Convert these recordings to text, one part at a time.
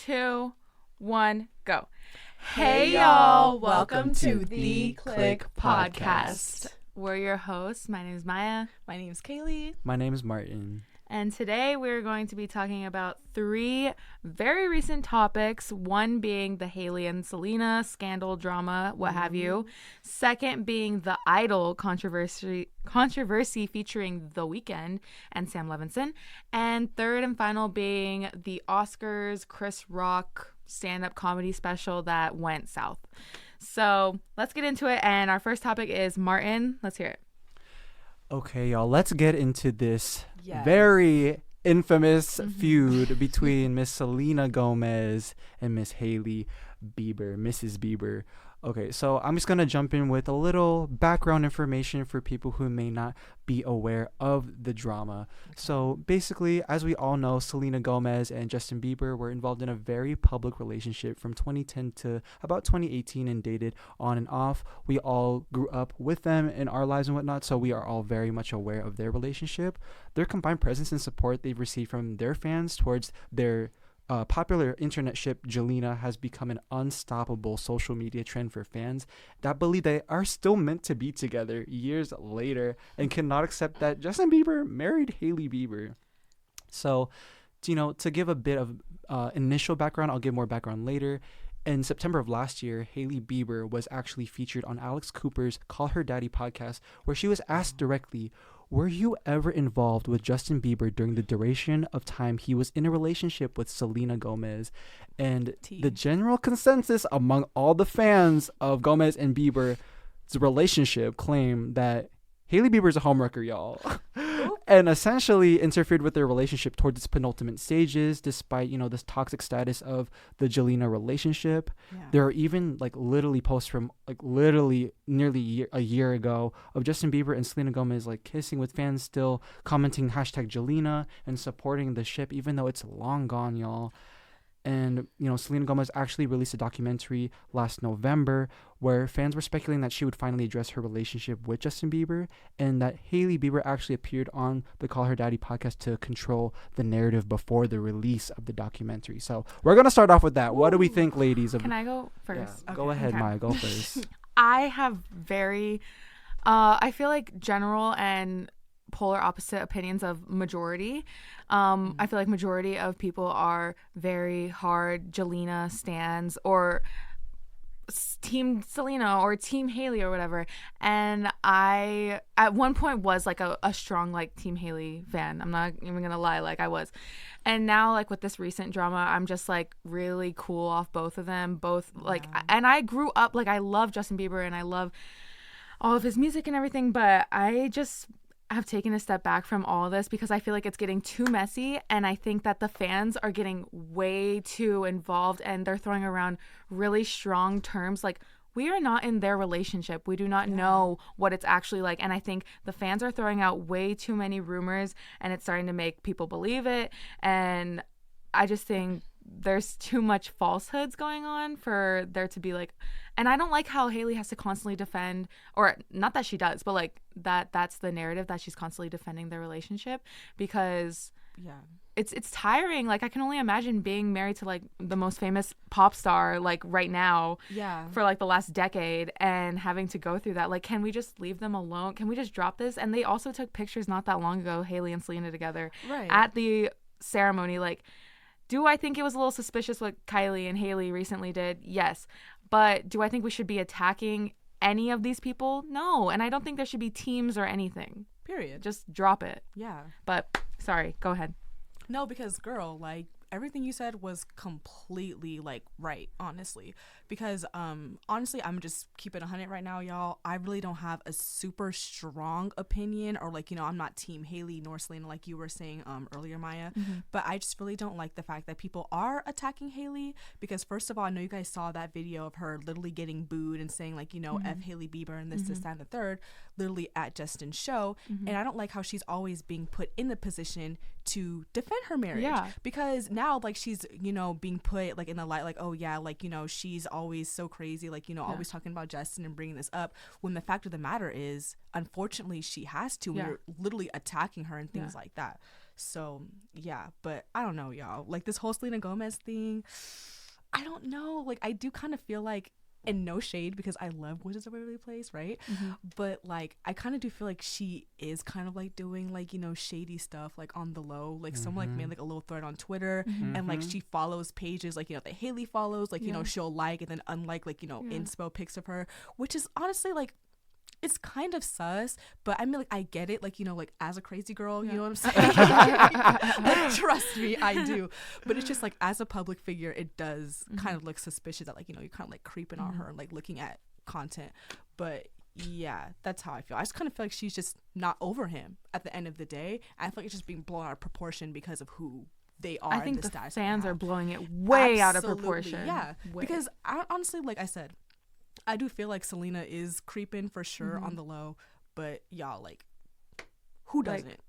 2, 1, go. Hey, y'all. Welcome to the Clique podcast. We're your hosts. My name is Maya. My name is Kaylee. My name is Martin. And today we're going to be talking about 3 very recent topics. One being the Hailey and Selena scandal, drama, what have you. Second being the Idol controversy featuring The Weeknd and Sam Levinson. And third and final being the Oscars Chris Rock stand-up comedy special that went south. So let's get into it. And our first topic is Martin. Let's hear it. Okay, y'all, let's get into this very infamous feud between Miss Selena Gomez and Miss Hailey Bieber, Mrs. Bieber. Okay, so I'm just going to jump in with a little background information for people who may not be aware of the drama. So basically, as we all know, Selena Gomez and Justin Bieber were involved in a very public relationship from 2010 to about 2018 and dated on and off. We all grew up with them in our lives and whatnot, so we are all very much aware of their relationship. Their combined presence and support they've received from their fans towards their popular internet ship Jelena has become an unstoppable social media trend for fans that believe they are still meant to be together years later and cannot accept that Justin Bieber married Hailey Bieber. So, to give a bit of initial background, I'll give more background later. In September of last year, Hailey Bieber was actually featured on Alex Cooper's Call Her Daddy podcast, where she was asked directly, were you ever involved with Justin Bieber during the duration of time he was in a relationship with Selena Gomez? And the general consensus among all the fans of Gomez and Bieber's relationship claim that Hailey Bieber's a homewrecker, y'all. And essentially interfered with their relationship towards its penultimate stages, despite, this toxic status of the Jelena relationship. Yeah. There are even, literally posts from, nearly a year ago of Justin Bieber and Selena Gomez, kissing, with fans still commenting #Jelena and supporting the ship, even though it's long gone, y'all. And, Selena Gomez actually released a documentary last November where fans were speculating that she would finally address her relationship with Justin Bieber, and that Hailey Bieber actually appeared on the Call Her Daddy podcast to control the narrative before the release of the documentary. So we're going to start off with that. Ooh. What do we think, ladies? Can I go first? Yeah, okay. Go ahead, Maya. Go first. I have very, I feel like general and polar opposite opinions of majority. I feel like majority of people are very hard Jelena stans or team Selena or team Hailey or whatever, and I at one point was a strong team Hailey fan. I'm not even gonna lie, I was. And now with this recent drama, I'm just really cool off both of them, and I grew up I love Justin Bieber and I love all of his music and everything, but I just have taken a step back from all this because I feel like it's getting too messy, and I think that the fans are getting way too involved and they're throwing around really strong terms we are not in their relationship. We do not know what it's actually like, and I think the fans are throwing out way too many rumors and it's starting to make people believe it, and I just think there's too much falsehoods going on for there to be and I don't like how Hailey has to constantly defend, or not that she does, but that's the narrative that she's constantly defending their relationship, because it's tiring. I can only imagine being married to the most famous pop star right now for the last decade and having to go through that. Can we just leave them alone? Can we just drop this? And they also took pictures not that long ago, Hailey and Selena together at the ceremony. Do I think it was a little suspicious what Kylie and Hailey recently did? Yes. But do I think we should be attacking any of these people? No. And I don't think there should be teams or anything. Period. Just drop it. Yeah. But, sorry, go ahead. No, because, girl, everything you said was completely right, honestly, because honestly, I'm just keeping 100 right now, y'all. I really don't have a super strong opinion, or I'm not team Hailey nor Selena like you were saying earlier, Maya, but I just really don't like the fact that people are attacking Hailey, because first of all, I know you guys saw that video of her literally getting booed and saying F Hailey Bieber and this that and the third, literally at Justin's show, and I don't like how she's always being put in the position to defend her marriage, because now she's being put in the light oh yeah, she's always so crazy, always talking about Justin and bringing this up, when the fact of the matter is, unfortunately, she has to. We're literally attacking her and things like that. So yeah, but I don't know, y'all. Like this whole Selena Gomez thing, I don't know. Like I do kind of feel like, and no shade because I love Wizards of Waverly Place, right? But like I kind of do feel like she is kind of like doing like, you know, shady stuff like on the low. Like someone like made like a little thread on Twitter and like she follows pages like, you know, that Hailey follows, like, you know, she'll like and then unlike like, you know, inspo pics of her, which is honestly like, it's kind of sus, but I mean, like, I get it, like, you know, like, as a crazy girl, you know what I'm saying? Like, trust me, I do. But it's just, like, as a public figure, it does kind of look suspicious that, like, you know, you're kind of, like, creeping on her and, like, looking at content. But, yeah, that's how I feel. I just kind of feel like she's just not over him at the end of the day. I feel like it's just being blown out of proportion because of who they are. I think the fans are blowing it way out of proportion. Yeah, because I, honestly, like I said, I do feel like Selena is creeping for sure on the low, but y'all, like, who doesn't?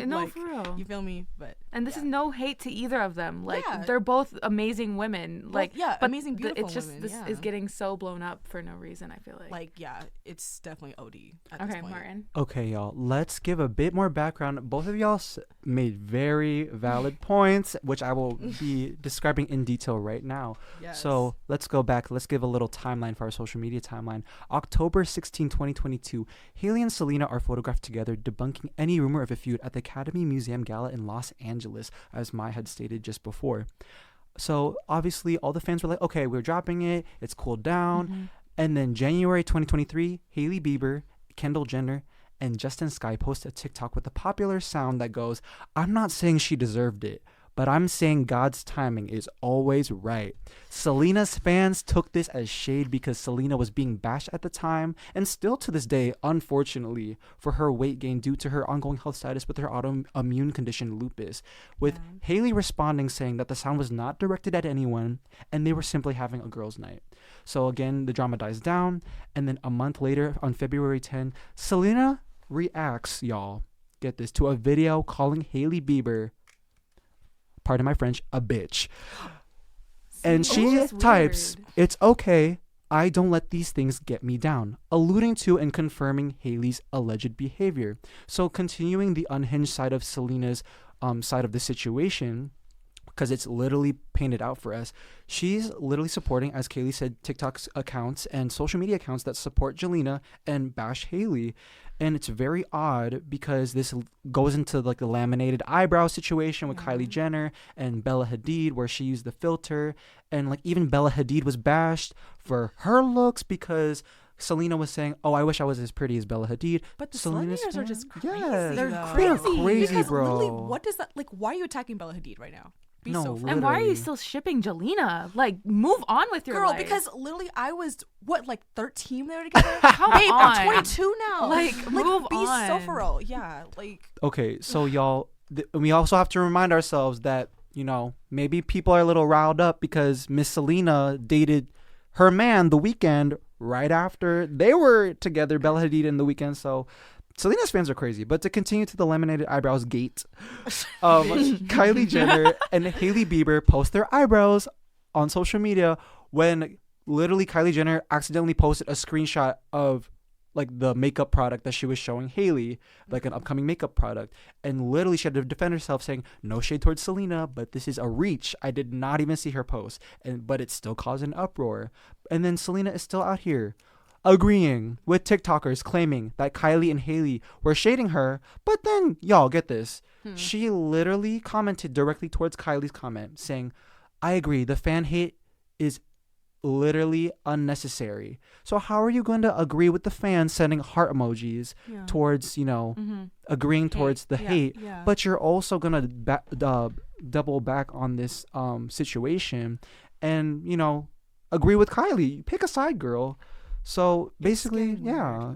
No, like, for real. You feel me? But and this is no hate to either of them. Like they're both amazing women. Like but amazing, beautiful it's just women, this is getting so blown up for no reason. I feel like it's definitely OD. At this point. Martin. Okay, y'all. Let's give a bit more background. Both of y'all made very valid points, which I will be describing in detail right now. Yes. So let's go back. Let's give a little timeline for our social media timeline. October 16, 2022, Hailey and Selena are photographed together, debunking any rumor of a feud at the Academy Museum Gala in Los Angeles, as Mai had stated just before. So obviously all the fans were like, okay, we're dropping it. It's cooled down. And then January 2023, Hailey Bieber, Kendall Jenner, and Justin Sky post a TikTok with a popular sound that goes, I'm not saying she deserved it, but I'm saying God's timing is always right. Selena's fans took this as shade because Selena was being bashed at the time, and still to this day, unfortunately, for her weight gain due to her ongoing health status with her autoimmune condition lupus, with Hailey responding saying that the sound was not directed at anyone, and they were simply having a girls' night. So again, the drama dies down, and then a month later, on February 10, Selena reacts, y'all, get this, to a video calling Hailey Bieber, pardon my French, a bitch. And she types, it's okay, I don't let these things get me down, alluding to and confirming Hailey's alleged behavior. So continuing the unhinged side of Selena's side of the situation, because it's literally painted out for us, she's literally supporting, as Kaylee said, TikTok's accounts and social media accounts that support Jelena and bash Hailey. And it's very odd because this goes into like the laminated eyebrow situation with Kylie Jenner and Bella Hadid, where she used the filter, and like even Bella Hadid was bashed for her looks because Selena was saying, "Oh, I wish I was as pretty as Bella Hadid." But the Selena's are just crazy. Yeah, they're crazy, because bro. Literally, what does that like? Why are you attacking Bella Hadid right now? And why are you still shipping Jelena? Like, move on with your life. Because literally I was like 13 when they were together. Come Babe, on. I'm 22 now. Like move be on. so for real. Yeah, like. Okay, so y'all, we also have to remind ourselves that, you know, maybe people are a little riled up because Miss Selena dated her man The Weeknd right after they were together, Bella Hadid and The Weeknd. So Selena's fans are crazy. But to continue to the laminated eyebrows gate, Kylie Jenner and Hailey Bieber post their eyebrows on social media when literally Kylie Jenner accidentally posted a screenshot of like the makeup product that she was showing Hailey, like an upcoming makeup product. And literally she had to defend herself saying, no shade towards Selena, but this is a reach. I did not even see her post. But it still caused an uproar. And then Selena is still out here agreeing with TikTokers claiming that Kylie and Hailey were shading her. But then, y'all, get this. She literally commented directly towards Kylie's comment saying, I agree, the fan hate is literally unnecessary. So how are you going to agree with the fans sending heart emojis towards, you know, agreeing towards the hate, but you're also going to double back on this situation and, you know, agree with Kylie? Pick a side, girl. So basically,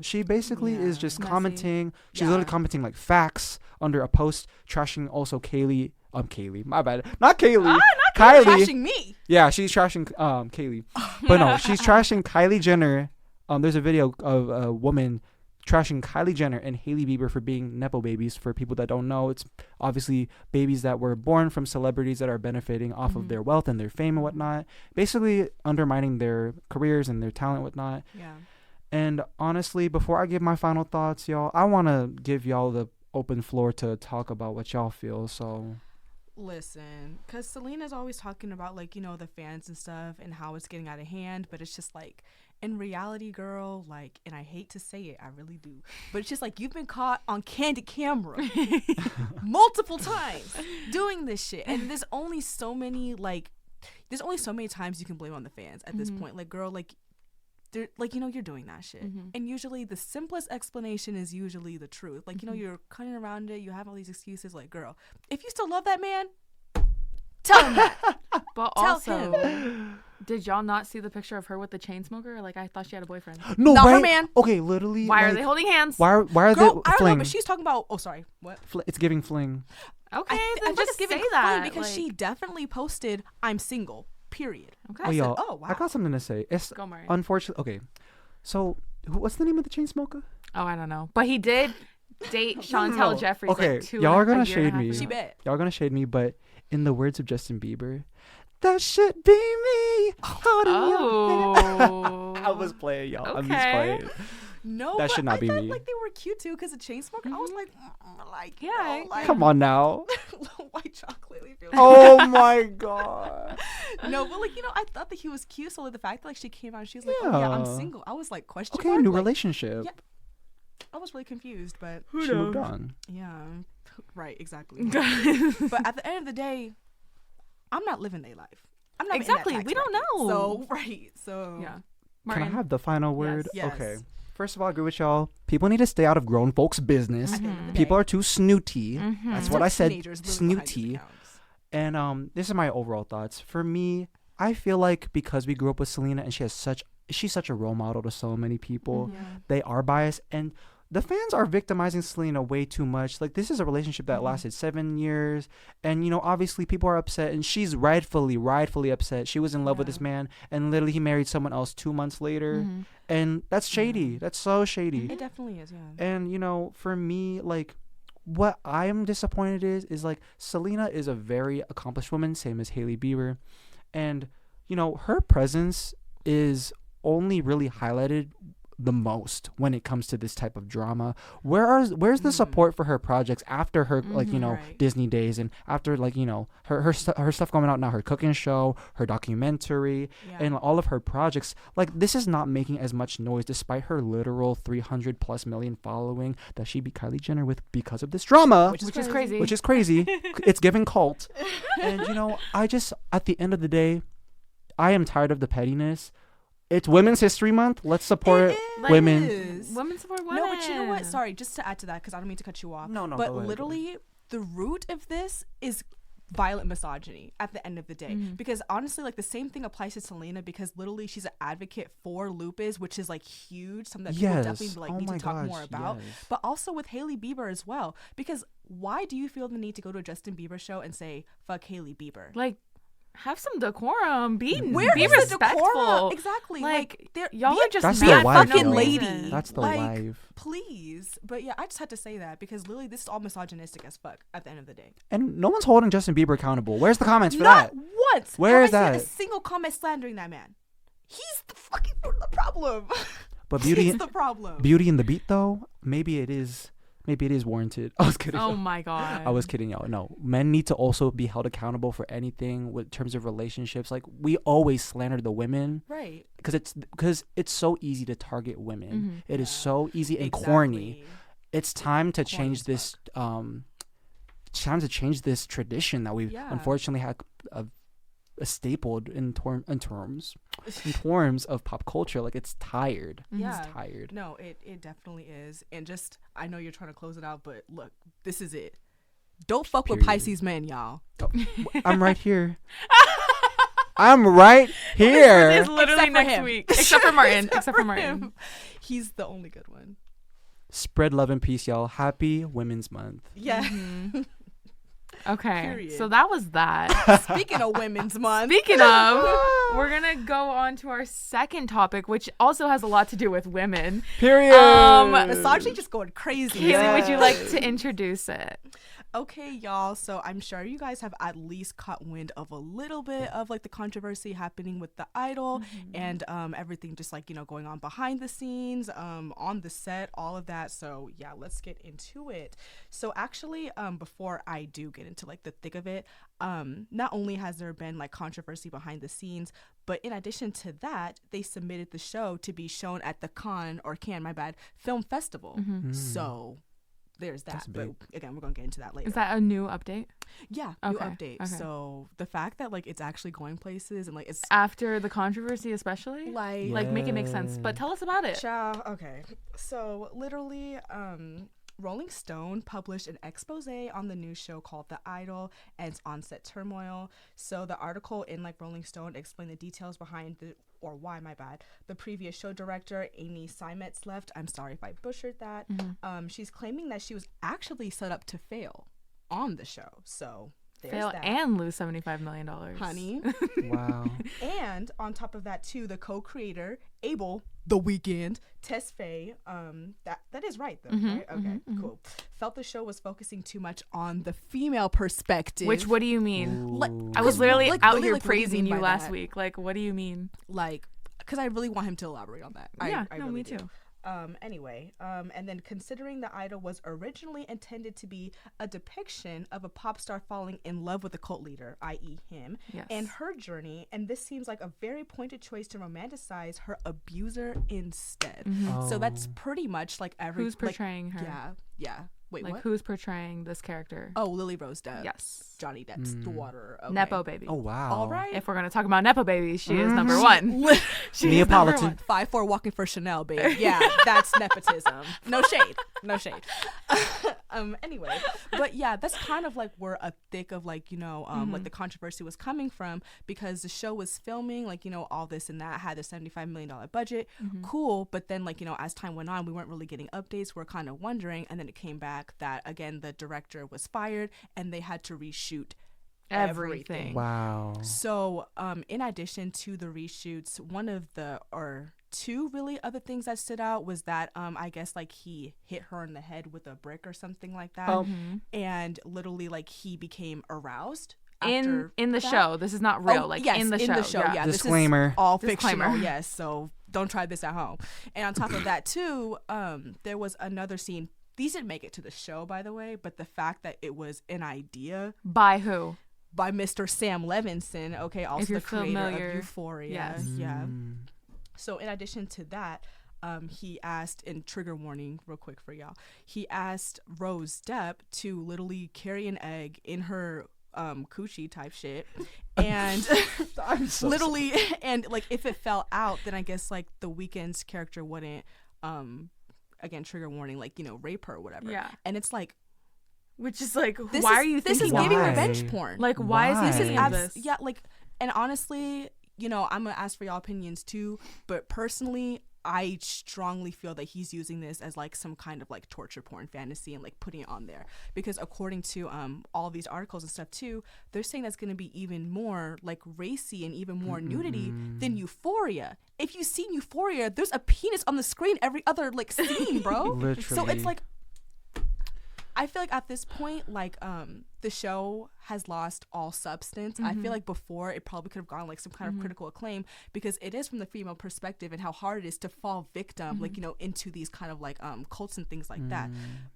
she basically is just messy. Commenting. She's literally commenting like facts under a post, trashing also Kaylee. Kaylee, my bad. Not Kaylee. Not Kylie. Trashing me. Yeah, she's trashing Kaylee. But no, she's trashing Kylie Jenner. There's a video of a woman trashing Kylie Jenner and Hailey Bieber for being Nepo babies. For people that don't know, it's obviously babies that were born from celebrities that are benefiting off of their wealth and their fame and whatnot. Basically undermining their careers and their talent and whatnot. Yeah. And honestly, before I give my final thoughts, y'all, I want to give y'all the open floor to talk about what y'all feel. So listen, because Selena's always talking about, like, you know, the fans and stuff and how it's getting out of hand, but it's just like, in reality, girl, like, and I hate to say it, I really do, but it's just like, you've been caught on candid camera multiple times doing this shit, and there's only so many times you can blame on the fans at this point. Like, girl, like, they're like, you know, you're doing that shit, and usually the simplest explanation is usually the truth. Like, you know, you're cutting around it, you have all these excuses. Like, girl, if you still love that man, tell him that. But tell also, him. did y'all not see the picture of her with the chain smoker? Like, I thought she had a boyfriend. no, Not her right? man. Okay, literally. Why are like, they holding hands? Why are Girl, they I don't know, fling? but she's talking about. Oh, sorry, what? It's giving fling. Okay, I then think just it's say giving that fun because she definitely posted, "I'm single." Period. Okay. Oh, I said, y'all, oh, wow. I got something to say. It's Go, Marion. unfortunate. Okay, so what's the name of the chain smoker? Oh, I don't know. But he did date Chantel Jeffries. Okay, like y'all are gonna a year and a shade half me. ago. She bet. Y'all are gonna shade me, but in the words of Justin Bieber, that should be me. Holding your hand. Oh. I was playing, y'all. I'm just Okay. playing. No, That but should not I be thought, me. like, they were cute too because of Chainsmoker. I was like, Yeah, no, like, Come on now. white chocolate. Oh my god. No, but like, you know, I thought that he was cute. So like, the fact that like she came out and she's like, oh yeah, I'm Yeah. single. I was like, question Okay, mark? new Like, relationship. yeah. I was really confused, but She moved on. yeah, right, exactly. But at the end of the day, I'm not living their life. I'm not Exactly, in that we tax don't bracket. know. So right, so Yeah. Can Martin. I have the final word? Yes. Okay. First of all, I agree with y'all. People need to stay out of grown folks' business. At the end of the day. People are too snooty. That's what I said. Teenagers living behind these Snooty. accounts. And this is my overall thoughts. For me, I feel like because we grew up with Selena and she's such a role model to so many people, they are biased, and the fans are victimizing Selena way too much. Like, this is a relationship that lasted 7 years, and you know, obviously people are upset, and she's rightfully upset. She was in love with this man, and literally he married someone else 2 months later, and that's shady. That's so shady. It definitely is, yeah. And you know, for me, like, what I am disappointed is like, Selena is a very accomplished woman, same as Hailey Bieber, and you know, her presence is only really highlighted the most when it comes to this type of drama. Where's the support for her projects after her like, you know, right. Disney days, and after, like, you know, her stuff coming out now, her cooking show, her documentary, and all of her projects. Like, this is not making as much noise despite her literal 300+ million following that she beat Kylie Jenner with because of this drama, Which is crazy. which is crazy. It's giving cult. And you know, I just, at the end of the day, I am tired of the pettiness. It's Women's History Month. Let's support women. Women support women. No, but you know what? Sorry, just to add to that, because I don't mean to cut you off. No, But go ahead. literally, the root of this is violent misogyny at the end of the day. Because honestly, like, the same thing applies to Selena, because literally she's an advocate for lupus, which is like huge, something that people definitely like need to talk more about. But also with Hailey Bieber as well. Because why do you feel the need to go to a Justin Bieber show and say, fuck Hailey Bieber? Like, have some decorum. Be Where be is the respectful. decorum? Exactly. Like, they're- y'all be are a- just That's be the a life, fucking yo. lady. That's the Like, life. please. But yeah, I just had to say that because literally this is all misogynistic as fuck at the end of the day. And no one's holding Justin Bieber accountable. Where's the comments for Not that? once. Where have is I seen that? a single comment slandering that man. He's the fucking the problem. But He's the problem. Beauty in the Beat, though, maybe it is warranted. I was kidding. Oh my god. I was kidding, y'all. No, men need to also be held accountable for anything with terms of relationships. Like, we always slander the women, Right. because it's so easy to target women. It is so easy and Exactly. corny. It's time to Corny change as this. Time to change this tradition that we've unfortunately had stapled in terms of pop culture. Like, it's tired. Yeah. It's tired. No, it definitely is. And just, I know you're trying to close it out, but look, this is it. Don't fuck with Period. Pisces men, y'all. I'm right here. I'm right here. It's literally Except for next him. week. Except for Martin. Except for Martin. him. He's the only good one. Spread love and peace, y'all. Happy Women's Month. Yeah. Okay. Period. So that was that. Speaking of Women's Month. Speaking of, we're going to go on to our second topic, which also has a lot to do with women. Period. Misogyny just going crazy. Hailey, would you like to introduce it? Okay, y'all. So I'm sure you guys have at least caught wind of a little bit of like the controversy happening with the idol and everything just like, going on behind the scenes, on the set, all of that. So yeah, let's get into it. So actually, before I do get into like the thick of it, not only has there been like controversy behind the scenes, but in addition to that, they submitted the show to be shown at the Cannes Film Festival. So there's that. But again, we're gonna get into that later. Is that a new update? Yeah, new update. Okay. So the fact that like it's actually going places and like it's after the controversy, especially like make it make sense. But tell us about it. Ciao. Okay. So literally, Rolling Stone published an expose on the new show called The Idol and its on-set turmoil. So the article in like Rolling Stone explained the details behind the previous show director Amy Seimetz left. I'm sorry if I butchered that. She's claiming that she was actually set up to fail on the show. So fail that. And lose $75 million, honey. Wow. And on top of that too, the co-creator Abel The Weeknd Tesfaye, that is right though, right? Okay, cool. Felt the show was focusing too much on the female perspective. Which, what do you mean? I was literally out here praising you last week. Like, what do you mean? Like, because I really want him to elaborate on that. I really me do. Too. Anyway, and then considering The Idol was originally intended to be a depiction of a pop star falling in love with a cult leader, i.e. him, and her journey, and this seems like a very pointed choice to romanticize her abuser instead. So that's pretty much like who's portraying her. Yeah. Wait, like what? Who's portraying this character? Oh, Lily Rose Depp. Yes. Johnny Depp's daughter. Okay. Nepo baby. Oh, wow. All right. If we're going to talk about Nepo babies, she is number one. She Neapolitan. 5'4" walking for Chanel, babe. Yeah, that's nepotism. No shade. No shade. Anyway, but yeah, that's kind of like where a thick of like, like the controversy was coming from, because the show was filming, like, all this and that, had a $75 million budget. Cool. But then like, as time went on, we weren't really getting updates. We're kind of wondering. And then it came back that, again, the director was fired and they had to reshoot everything. Wow. So in addition to the reshoots, one of the two really other things that stood out was that I guess like he hit her in the head with a brick or something like that, and literally like he became aroused in the show. This is not real. Yes, in the show. Yeah. Disclaimer. This is all fictional. Yes, so don't try this at home. And on top of that too, there was another scene. These didn't make it to the show, by the way, but the fact that it was an idea by who? By Mr. Sam Levinson, okay, also the creator of Euphoria. Yes. Yeah. So in addition to that, he asked, and trigger warning real quick for y'all, he asked Rose Depp to literally carry an egg in her coochie type shit, and literally, and like if it fell out, then I guess like the Weeknd's character wouldn't, again, trigger warning, like, rape her or whatever. Yeah. And it's like, which is like, why are you thinking this is giving revenge porn? Like, why is he thinking this? Yeah, like, and honestly, I'm gonna ask for y'all opinions too, but personally, I strongly feel that he's using this as like some kind of like torture porn fantasy and like putting it on there, because according to all these articles and stuff too, they're saying that's going to be even more like racy and even more nudity than Euphoria. If you've seen Euphoria, there's a penis on the screen every other like scene, bro. Literally. So it's like, I feel like at this point, like, the show has lost all substance. I feel like before it probably could have gone like some kind of critical acclaim, because it is from the female perspective and how hard it is to fall victim, like, into these kind of like cults and things like that.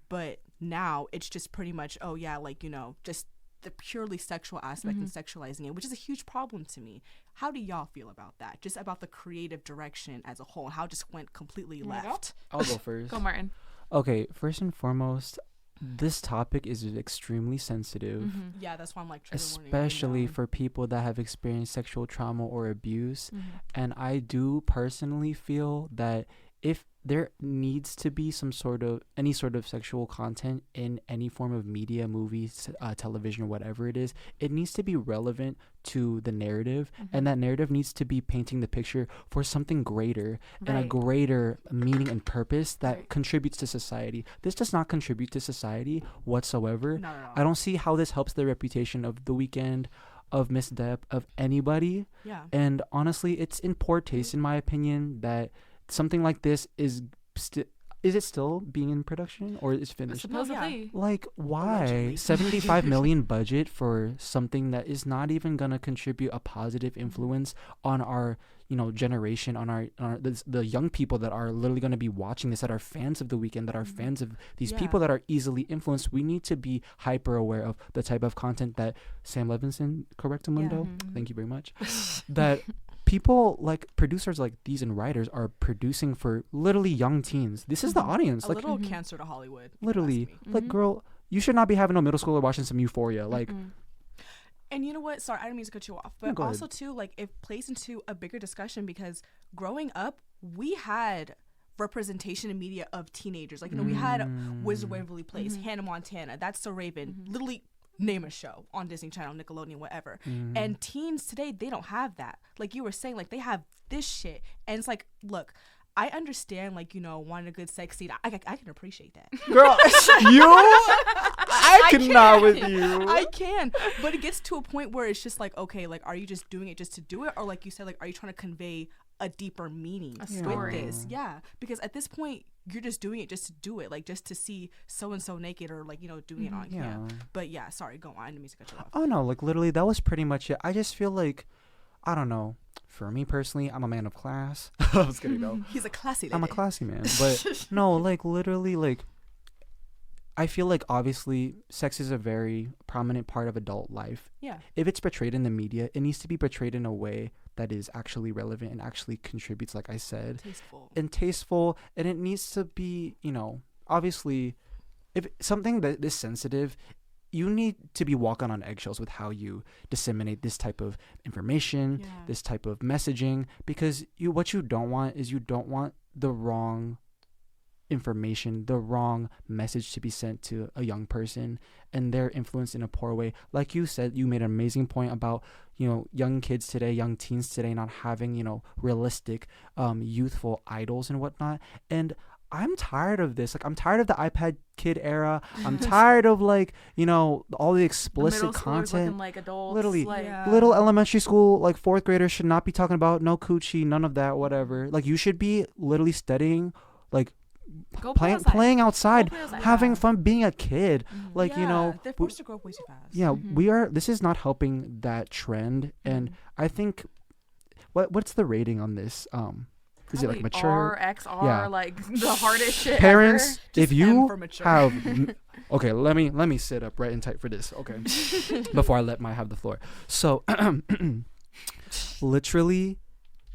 But now it's just pretty much, oh yeah, like, just the purely sexual aspect and sexualizing it, which is a huge problem to me. How do y'all feel about that? Just about the creative direction as a whole, how it just went completely left. I'll go first. Go, Martin. Okay, first and foremost, this topic is extremely sensitive. Yeah, that's why I'm like, especially for people that have experienced sexual trauma or abuse. And I do personally feel that if there needs to be any sort of sexual content in any form of media, movies, television, or whatever it is, it needs to be relevant to the narrative, and that narrative needs to be painting the picture for something greater and a greater meaning and purpose that contributes to society. This does not contribute to society whatsoever. Not at all. I don't see how this helps the reputation of The Weeknd, of Miss Depp, of anybody. Yeah. And honestly, it's in poor taste, in my opinion, that something like this is is it still being in production or is finished? Supposedly. Like, why? Allegedly. 75 million budget for something that is not even gonna contribute a positive influence on our, generation, on our the young people that are literally gonna be watching this, that are fans of The Weeknd, that are fans of these people that are easily influenced. We need to be hyper aware of the type of content that Sam Levinson, Correctamundo, thank you very much, that people like producers like these and writers are producing for literally young teens. This is the audience. A little cancer to Hollywood. Literally. Like, girl, you should not be having no middle schooler watching some Euphoria. Like, and you know what? Sorry, I didn't mean to cut you off. But also, too, like, it plays into a bigger discussion because growing up, we had representation in media of teenagers. Like, we had Wizard of Waverly Place, Hannah Montana, That's So Raven, literally name a show on Disney Channel, Nickelodeon, whatever. And teens today, they don't have that. Like you were saying, like, they have this shit. And it's like, look, I understand, like, wanting a good sex scene. I can appreciate that. Girl, I cannot with you. I can. But it gets to a point where it's just like, okay, like, are you just doing it just to do it? Or like you said, like, are you trying to convey a deeper meaning with this? Yeah. Because at this point, you're just doing it just to do it. Like, just to see so-and-so naked or, like, doing it on camera. But yeah, sorry, go on. I didn't mean to cut you off. Oh, no. Like, literally, that was pretty much it. I just feel like, I don't know. For me personally, I'm a man of class. I was kidding though. He's a classy lady. I'm a classy man. But no, like literally, like I feel like obviously sex is a very prominent part of adult life. Yeah. If it's portrayed in the media, it needs to be portrayed in a way that is actually relevant and actually contributes, like I said. Tasteful. And it needs to be, obviously, if something that is sensitive, you need to be walking on eggshells with how you disseminate this type of information, this type of messaging, because what you don't want is you don't want the wrong information, the wrong message to be sent to a young person and they're influenced in a poor way. Like you said, you made an amazing point about, young kids today, young teens today not having, realistic, youthful idols and whatnot. And I'm tired of this. Like, I'm tired of the iPad kid era. I'm tired of, like, all the explicit content. Looking like adults. Literally, little elementary school, like, fourth graders should not be talking about no coochie, none of that, whatever. Like, you should be literally studying, like, playing outside, having fun, being a kid. Like, they're forced to grow up way too fast. Yeah, this is not helping that trend. And I think, what's the rating on this? Is it like mature? RXR, like the hardest shit Parents, ever. if you have, okay, let me sit up right and tight for this, okay, before I let my have the floor. So, literally,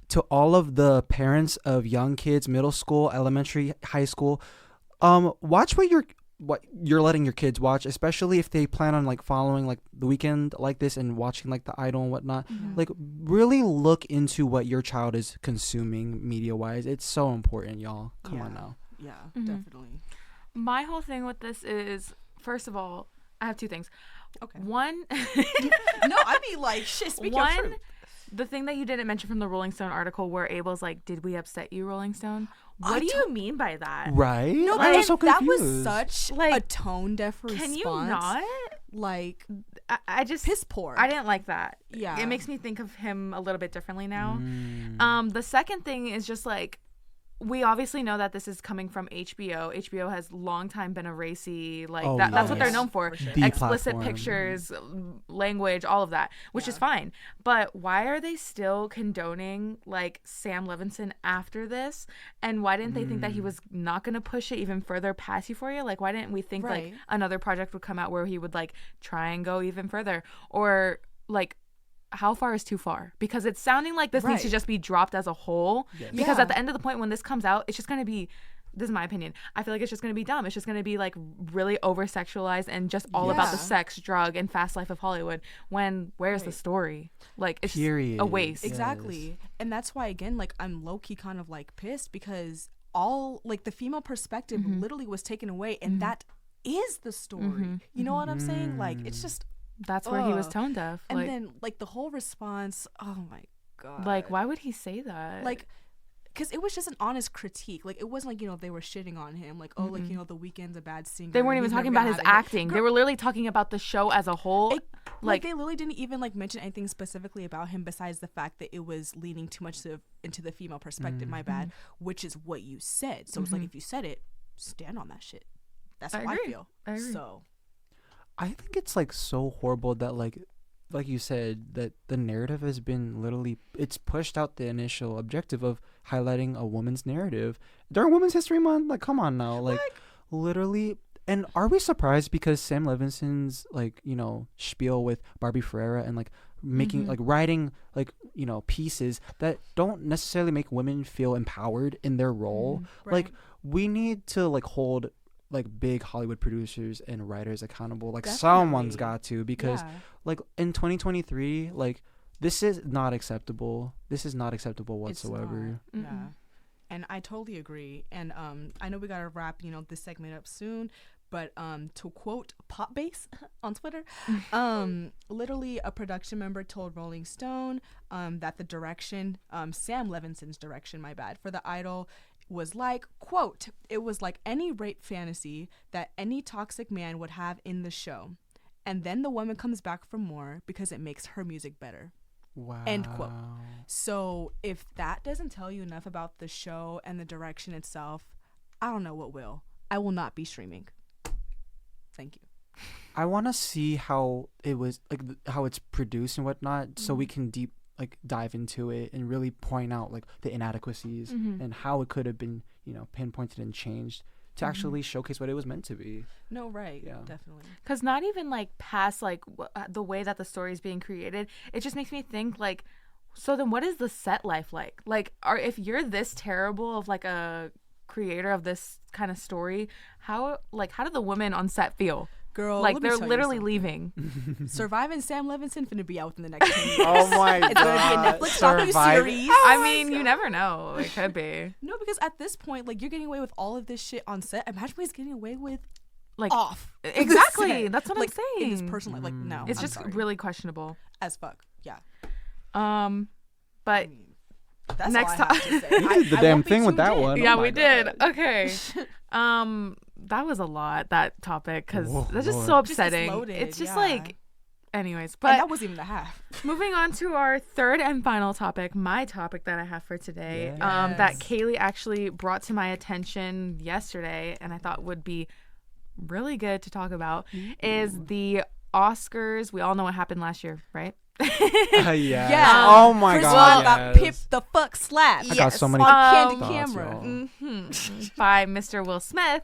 to all of the parents of young kids, middle school, elementary, high school, watch what you're letting your kids watch, especially if they plan on like following like The Weeknd like this and watching like The Idol and whatnot. Like, really look into what your child is consuming media wise. It's so important, y'all. Come on now. Yeah, definitely. My whole thing with this is, first of all, I have two things. Okay. One, no, I mean, like, shit. Speak your truth. The thing that you didn't mention from the Rolling Stone article where Abel's like, "Did we upset you, Rolling Stone?" What do you mean by that? Right? No, I was so confused. That was such a tone-deaf response. Can you not? Like, I just piss poor. I didn't like that. Yeah, it makes me think of him a little bit differently now. The second thing is just like, we obviously know that this is coming from HBO. HBO has long time been a racy, like, that's what they're known for. Sure. Explicit platform. Pictures, language, all of that, which is fine. But why are they still condoning, like, Sam Levinson after this? And why didn't they think that he was not going to push it even further past Euphoria? Like, why didn't we think, like, another project would come out where he would, like, try and go even further? Or, like, how far is too far? Because it's sounding like this needs to just be dropped as a whole. Yes. Because at the end of the point, when this comes out, it's just going to be, this is my opinion, I feel like it's just going to be dumb. It's just going to be like really over sexualized and just all about the sex, drug, and fast life of Hollywood, when where's the story? Like, it's just a waste. Exactly. Yes. And that's why, again, like, I'm low-key kind of like pissed because all, like, the female perspective literally was taken away, and that is the story. You know what I'm saying? Like, it's just, that's where he was tone deaf. And then, like, the whole response, oh my God. Like, why would he say that? Like, because it was just an honest critique. Like, it wasn't like, they were shitting on him. Like, like, The Weeknd's a bad singer. They weren't even talking about his acting. They were literally talking about the show as a whole. Like, they literally didn't even, like, mention anything specifically about him besides the fact that it was leaning too much into the female perspective, my bad, which is what you said. So it's like, if you said it, stand on that shit. That's I how agree. I feel. I agree. So I think it's like so horrible that like you said, that the narrative has been literally, it's pushed out the initial objective of highlighting a woman's narrative during Women's History Month. Like, come on now, like literally. And are we surprised because Sam Levinson's like, you know, spiel with Barbie Ferreira and like making like writing like, you know, pieces that don't necessarily make women feel empowered in their role. right. Like, we need to like hold like big Hollywood producers and writers accountable. Like, someone's got to, because like in 2023, like this is not acceptable. This is not acceptable whatsoever. Yeah. And I totally agree. And I know we gotta wrap, you know, this segment up soon. But to quote Pop Bass on Twitter, literally a production member told Rolling Stone that the direction, Sam Levinson's direction, my bad, for The Idol was like, quote, it was like any rape fantasy that any toxic man would have in the show. And then the woman comes back for more because it makes her music better. Wow. End quote. So if that doesn't tell you enough about the show and the direction itself, I don't know what will. I will not be streaming. Thank you. I want to see how it was, like how it's produced and whatnot, so we can dive into it and really point out like the inadequacies and how it could have been, you know, pinpointed and changed to actually showcase what it was meant to be. No, right. Yeah. Definitely. Because not even like past like the way that the story is being created, it just makes me think like, so then what is the set life like? Like, if you're this terrible of like a creator of this kind of story, how do the women on set feel? Girl, like they're literally leaving. Surviving Sam Levinson finna be out within the next 10 years. Oh my god. It's gonna be a Netflix docu-series. I mean, you never know. It could be. No, because at this point, like, you're getting away with all of this shit on set. Imagine what he's getting away with like off. Exactly. That's what like, I'm saying. In his personal life. Like, no. It's I'm just sorry. really questionable. As fuck. Yeah. But I mean, that's next all I have to say. We did the damn thing with that one. yeah, Oh my we did. God. Okay. That was a lot, that topic, because that's just Lord. so upsetting. Loaded, it's just yeah. like, anyways. And But that wasn't even the half. moving on to our third and final topic, my topic that I have for today, Yes. that Kaylee actually brought to my attention yesterday, and I thought would be really good to talk about, is the Oscars. We all know what happened last year, right? Yeah. Yeah. Oh my Chris god. Rock got pipped the fuck slapped. I got so many on candid thoughts, camera. y'all. By Mr. Will Smith.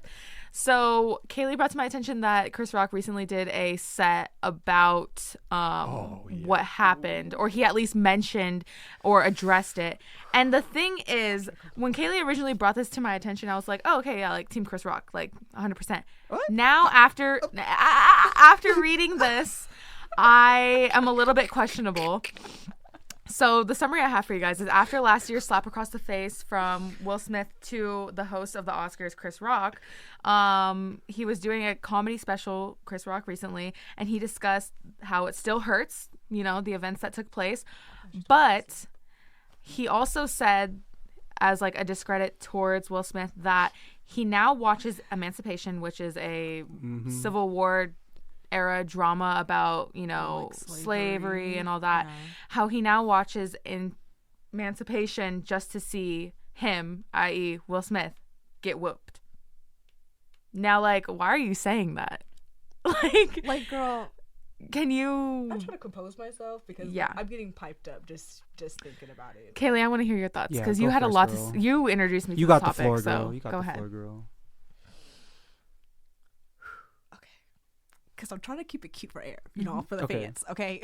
So Kaylee brought to my attention that Chris Rock recently did a set about what happened, or he at least mentioned or addressed it. And the thing is, when Kaylee originally brought this to my attention, I was like, oh, okay, yeah, like Team Chris Rock, like 100%. What? Now, after reading this, I am a little bit questionable. So the summary I have for you guys is, after last year's slap across the face from Will Smith to the host of the Oscars, Chris Rock, he was doing a comedy special, Chris Rock, recently, and he discussed how it still hurts, you know, the events that took place. But he also said, as like a discredit towards Will Smith, that he now watches Emancipation, which is a Civil War era drama about, you know, like slavery and all that. Yeah. How he now watches Emancipation just to see him, i.e. Will Smith, get whooped. Now, like, why are you saying that? Like, girl, can you? I'm trying to compose myself because I'm getting piped up just thinking about it. Kaylee, I want to hear your thoughts, because you go had a first, lot girl. you introduced me to You this got the topic, floor, so girl. You got go the ahead. floor, girl. Because I'm trying to keep it cute for air, you know, for the Okay. fans, okay?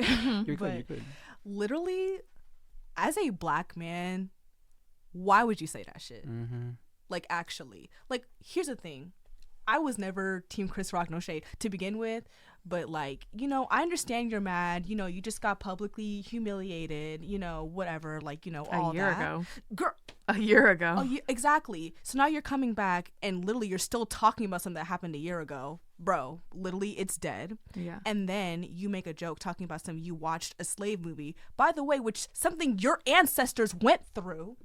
You're But good. You're good. literally, as a black man, why would you say that shit? Like, actually. Like, here's the thing. I was never Team Chris Rock, no shade, to begin with. But, like, you know, I understand you're mad. You know, you just got publicly humiliated, you know, whatever. Like, you know, all A year that. ago. Girl. A year ago. Oh, exactly. So now you're coming back and literally you're still talking about something that happened a year ago. Bro, literally it's dead. Yeah. And then you make a joke talking about something you watched a slave movie, by the way, which something your ancestors went through.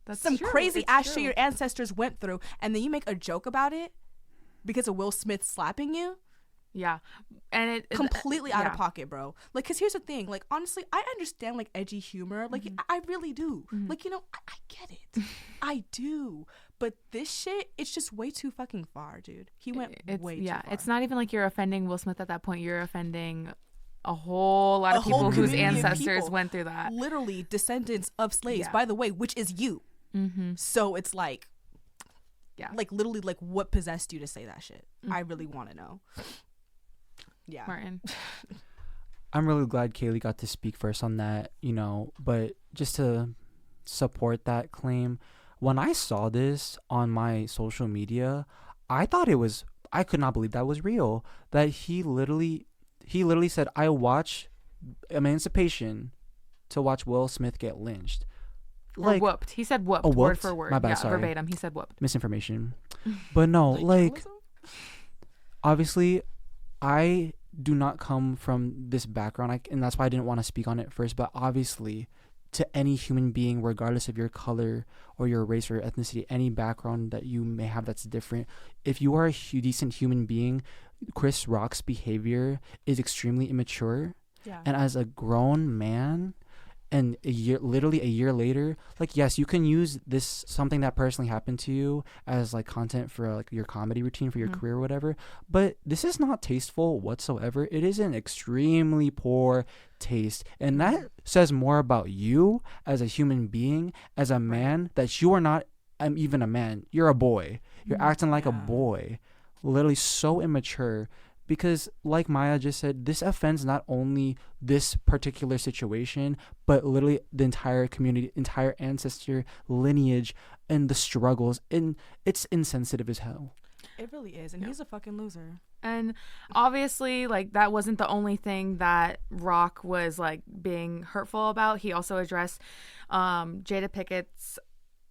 That's some true. crazy It's ass true. shit your ancestors went through, and then you make a joke about it because of Will Smith slapping you. Yeah. And it Completely out of pocket, bro. Like, because here's the thing. Like, honestly, I understand, like, edgy humor. Like, I really do. Like, you know, I get it. I do. But this shit, it's just way too fucking far, dude. He went way too far. It's not even like you're offending Will Smith at that point. You're offending a whole lot of people whose ancestors went through that. Literally descendants of slaves, by the way, which is you. Mm-hmm. So it's like, like literally, like what possessed you to say that shit? I really want to know. Yeah, Martin. I'm really glad Kaylee got to speak first on that, but just to support that claim, when I saw this on my social media, I could not believe that was real. That he literally said, I watch Emancipation to watch Will Smith get lynched. Or whooped. He said whooped, word for word. My bad, sorry. Verbatim. He said whooped. Misinformation. But no, like obviously, I do not come from this background, and that's why I didn't want to speak on it first. But obviously, to any human being, regardless of your color or your race or ethnicity, any background that you may have that's different, if you are a decent human being, Chris Rock's behavior is extremely immature. Yeah. And as a grown man, and literally a year later, like, yes, you can use this, something that personally happened to you, as like content for like your comedy routine for your career or whatever, but this is not tasteful whatsoever. It is an extremely poor taste, and that says more about you as a human being, as a man, that you are not even a man. You're a boy. You're acting like a boy. Literally so immature. Because like Maya just said, this offends not only this particular situation, but literally the entire community, entire ancestor lineage, and the struggles. And it's insensitive as hell. It really is. And he's a fucking loser. And obviously, like, that wasn't the only thing that Rock was like being hurtful about. He also addressed Jada Pickett's,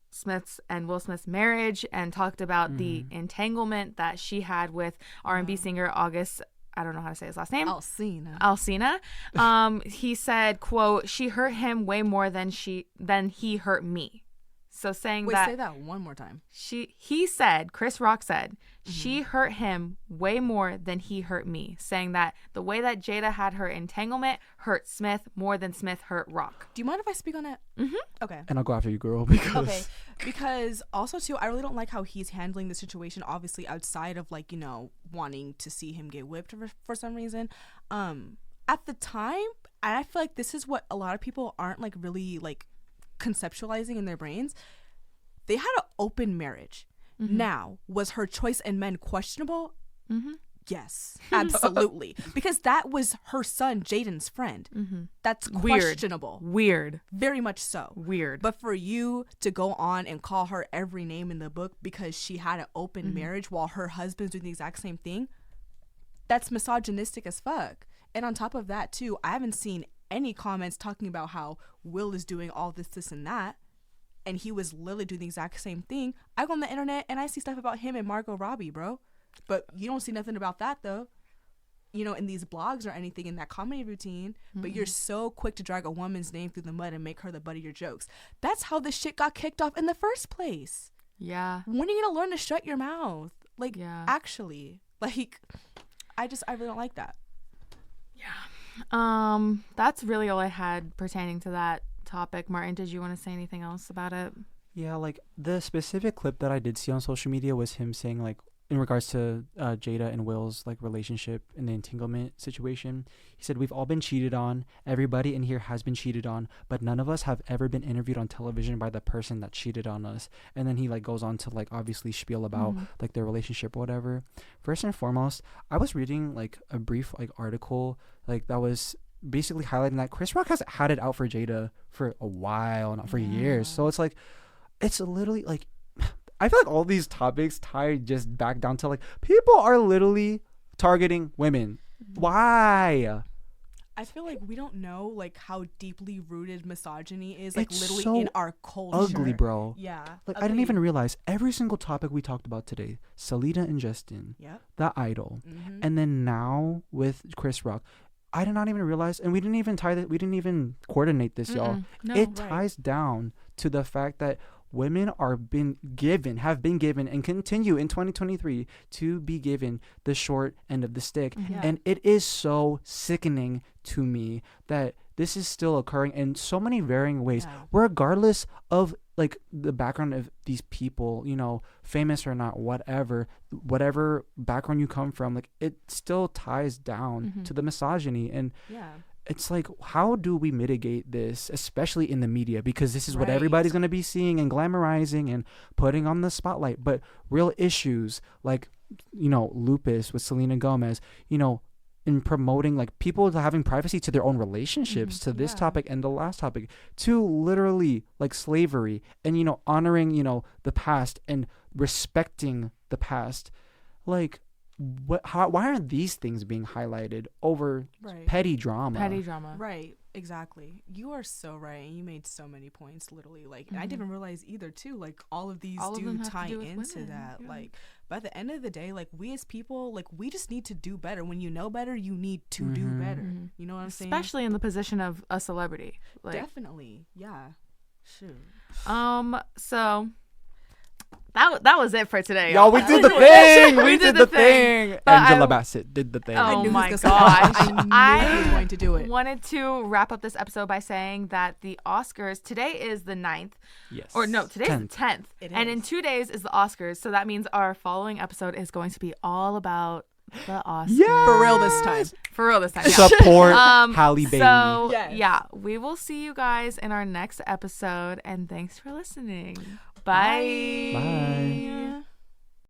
Smith's and Will Smith's marriage, and talked about the entanglement that she had with R&B singer August, I don't know how to say his last name, Alsina. He said, quote, she hurt him way more than he hurt me. So saying say that one more time. Chris Rock said, she hurt him way more than he hurt me, saying that the way that Jada had her entanglement hurt Smith more than Smith hurt Rock. Do you mind if I speak on it? Okay. And I'll go after you, girl. Because also too, I really don't like how he's handling the situation, obviously outside of like, wanting to see him get whipped for some reason. At the time, and I feel like this is what a lot of people aren't like really like conceptualizing in their brains. They had an open marriage. Now, was her choice in men questionable? Yes, absolutely. Because that was her son Jaden's friend. That's questionable. Weird. Very much so. Weird. But for you to go on and call her every name in the book because she had an open marriage while her husband's doing the exact same thing, that's misogynistic as fuck. And on top of that too, I haven't seen any comments talking about how Will is doing all this and that, and he was literally doing the exact same thing. I go on the internet and I see stuff about him and Margot Robbie, bro. But you don't see nothing about that though, in these blogs or anything in that comedy routine. But you're so quick to drag a woman's name through the mud and make her the butt of your jokes. That's how this shit got kicked off in the first place. Yeah. When are you gonna learn to shut your mouth? Like, actually, like, I really don't like that. Yeah. That's really all I had pertaining to that topic. Martin, did you want to say anything else about it? Yeah, like the specific clip that I did see on social media was him saying, like, in regards to Jada and Will's like relationship and the entanglement situation, he said, we've all been cheated on. Everybody in here has been cheated on, but none of us have ever been interviewed on television by the person that cheated on us. And then he like goes on to like obviously spiel about like their relationship or whatever. First and foremost, I was reading like a brief like article like that was basically highlighting that Chris Rock has had it out for Jada for a while, not for years. So it's like, it's literally like, I feel like all these topics tie just back down to like people are literally targeting women. Why? I feel like we don't know like how deeply rooted misogyny is, like, it's literally so in our culture. Ugly, bro. Yeah. Like, I didn't even realize every single topic we talked about today, Selena and Justin, The Idol, and then now with Chris Rock. I did not even realize, and we didn't even we didn't even coordinate this, y'all. No, it ties down to the fact that women have been given, and continue in 2023 to be given the short end of the stick. And it is so sickening to me that this is still occurring in so many varying ways, regardless of like the background of these people, you know, famous or not, whatever background you come from, like it still ties down to the misogyny. And it's like, how do we mitigate this, especially in the media? Because this is what everybody's going to be seeing and glamorizing and putting on the spotlight. But real issues like, you know, lupus with Selena Gomez, you know, in promoting like people having privacy to their own relationships, to this topic and the last topic, to literally like slavery and, you know, honoring, you know, the past and respecting the past. Like, why aren't these things being highlighted over petty drama? Right, exactly. You are so right, and you made so many points, literally. Like, and I didn't realize either too, like all of these do tie into that. Like, but at the end of the day, like we as people, like we just need to do better. When you know better, you need to do better. You know what I'm saying? Especially in the position of a celebrity. Like, definitely, yeah. Shoot. So that was it for today. Y'all, we did the thing. We did the thing. But Angela Bassett did the thing. Oh my gosh. I knew he was going to do it. Wanted to wrap up this episode by saying that the Oscars, today is the 9th. Yes. Or no, today's the 10th. And in 2 days is the Oscars. So that means our following episode is going to be all about the Oscars. Yeah. For real this time. Yeah. Support Hailey baby. So yeah, we will see you guys in our next episode. And thanks for listening. Bye. Bye.